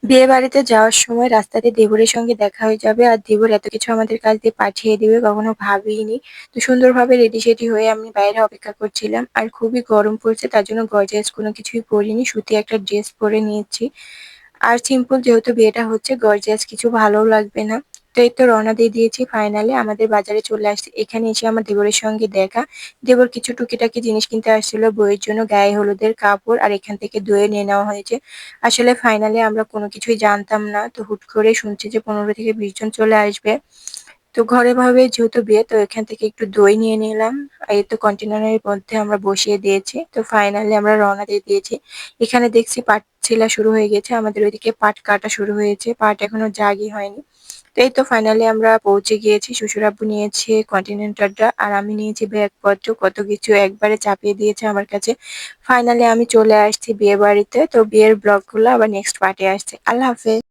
বিয়ে বাড়িতে যাওয়ার সময় রাস্তাতে দেবরের সঙ্গে দেখা হয়ে যাবে আর দেবর এত কিছু আমাদের কাছ দিয়ে পাঠিয়ে দিবে কখনো ভাবিনি। তো সুন্দরভাবে রেডি সেডি হয়ে আমি বাইরে অপেক্ষা করছিলাম আর খুবই গরম পড়ছে, তার জন্য গর্জিয়াস কোনো কিছুই পরিনি, সুতি একটা ড্রেস পরে নিয়েছি। আর সিম্পল যেহেতু বিয়েটা হচ্ছে, গর্জিয়াস কিছু ভালোও লাগবে না। তো এই তো রওনা দিয়ে দিয়েছি, ফাইনালি আমাদের বাজারে চলে আসছি। এখানে এসে আমার দেবরের সঙ্গে দেখা। দেবর কিছু টুকিটাকি জিনিস কিনতে আসছিল, বউয়ের জন্য গায়ে হলুদের কাপড় আর এখান থেকে দইয়ে নিয়ে নেওয়া হয়েছে। আসলে ফাইনালি আমরা কোনো কিছুই জানতাম না, তো হুট করে শুনছি যে 15 থেকে 20 জন চলে আসবে। তো ঘরে ভাবে যেহেতু বিয়ে, তো এখান থেকে একটু দই নিয়ে নিলাম। এই তো কন্টেনারের মধ্যে আমরা বসিয়ে দিয়েছি, তো ফাইনালি আমরা রওনা দিয়ে দিয়েছি। এখানে দেখছি পাট ছেলা শুরু হয়ে গেছে, আমাদের ওইদিকে পাট কাটা শুরু হয়েছে, পাট এখনো জাগই হয়নি। তো এই তো ফাইনালি আমরা পৌঁছে গিয়েছি, শ্বশুর আব্বু নিয়েছে কন্টিনেন্টালটা আর আমি নিয়েছি ব্যাগপত্র, কত কিছু একবারে চাপিয়ে দিয়েছে আমার কাছে। ফাইনালি আমি চলে আসছি বিয়ে বাড়িতে, তো বিয়ের ব্লগগুলো আবার নেক্সট পার্টে আসছে। আল্লাহ হাফেজ।